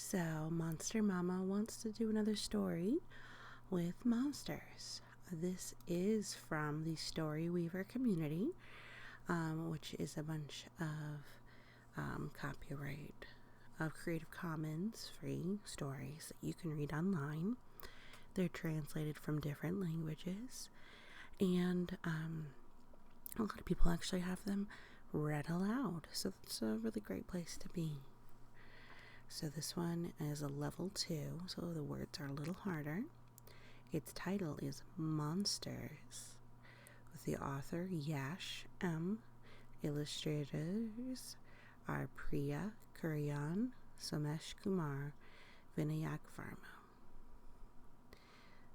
So, Monster Mama wants to do another story with monsters. This is from the StoryWeaver Community, which is a bunch of copyright of Creative Commons free stories that you can read online. They're translated from different languages, and a lot of people actually have them read aloud, so it's a really great place to be. So this one is a level 2, so the words are a little harder. Its title is Monsters, with the author Yash M. Illustrators are Priya, Kuriyan, Somesh, Kumar, Vinayak, Varma.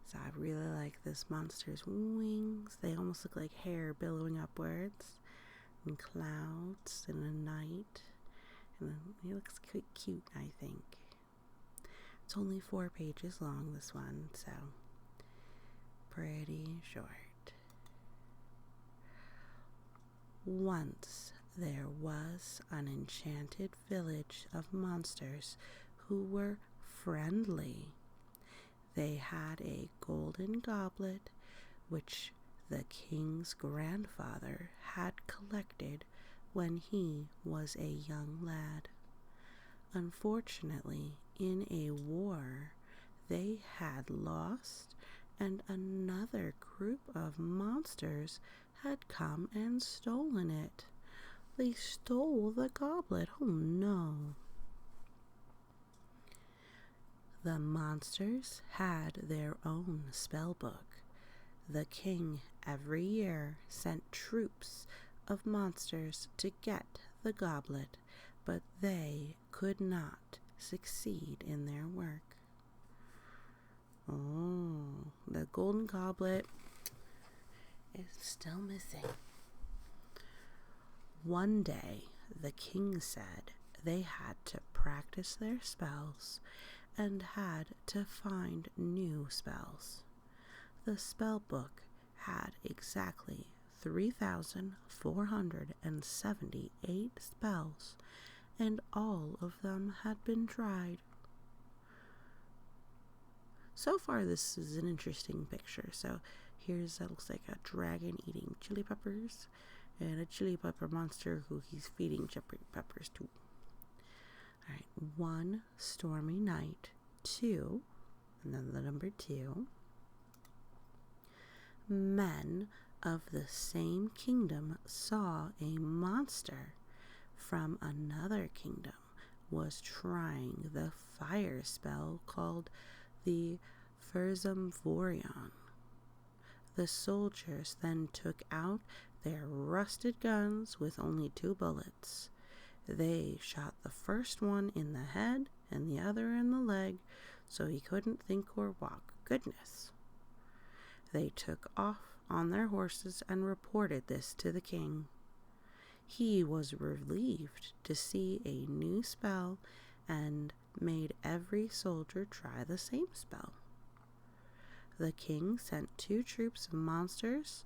So I really like this monster's wings. They almost look like hair billowing upwards, and clouds in the night. And he looks cute, I think. It's only 4 pages long, this one, so pretty short. Once there was an enchanted village of monsters who were friendly. They had a golden goblet which the king's grandfather had collected when he was a young lad. Unfortunately, in a war, they had lost, and another group of monsters had come and stolen it. They stole the goblet. Oh no. The monsters had their own spell book. The king every year sent troops of monsters to get the goblet, but they could not succeed in their work. Oh, the golden goblet is still missing. One day, the king said they had to practice their spells and had to find new spells. The spell book had exactly 3,478 spells, and all of them had been tried. So far, this is an interesting picture. So here's that looks like a dragon eating chili peppers, and a chili pepper monster who he's feeding chili peppers to. All right, 1 stormy night, 2, and then the number 2. Men of the same kingdom saw a monster from another kingdom was trying the fire spell called the Furzumvorion. The soldiers then took out their rusted guns with only 2 bullets. They shot the first one in the head and the other in the leg, so he couldn't think or walk. Goodness. They took off on their horses and reported this to the king. He was relieved to see a new spell and made every soldier try the same spell. The king sent 2 troops of monsters,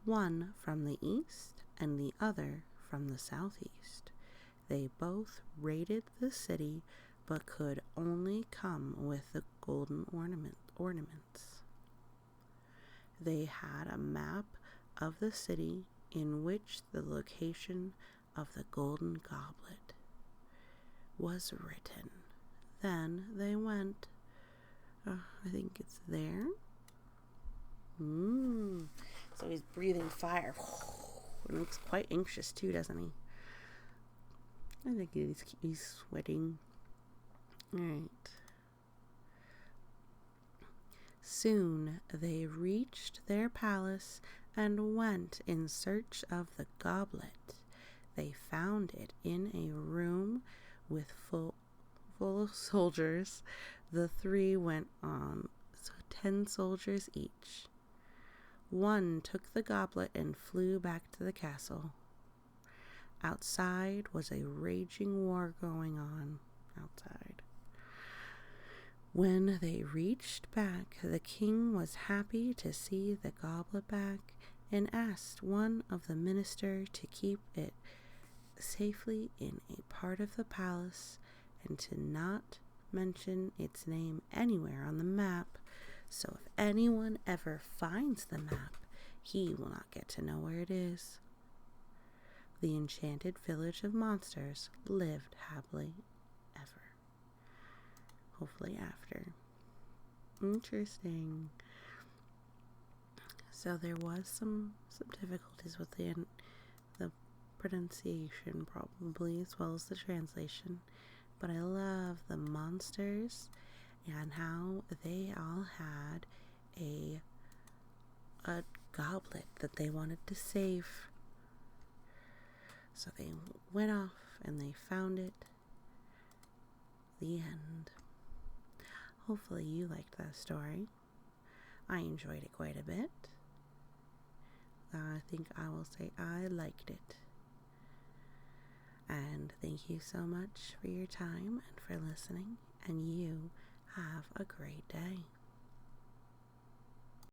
one from the east and the other from the southeast. They both raided the city, but could only come with the golden ornaments. They had a map of the city in which the location of the golden goblet was written. Then they went. I think it's there. So he's breathing fire. And looks quite anxious too, doesn't he? I think he's sweating. Alright. Soon they reached their palace and went in search of the goblet. They found it in a room with full of soldiers. The 3 went on, so 10 soldiers each. One took the goblet and flew back to the castle. Outside was a raging war going on outside. When they reached back, the king was happy to see the goblet back and asked one of the ministers to keep it safely in a part of the palace and to not mention its name anywhere on the map, so if anyone ever finds the map, he will not get to know where it is. The enchanted village of monsters lived happily ever. Hopefully after. Interesting. So there was some difficulties with the pronunciation probably, as well as the translation, but I love the monsters and how they all had a goblet that they wanted to save. So they went off and they found it. The end. Hopefully you liked that story. I enjoyed it quite a bit. I think I will say I liked it. And thank you so much for your time and for listening. And you have a great day.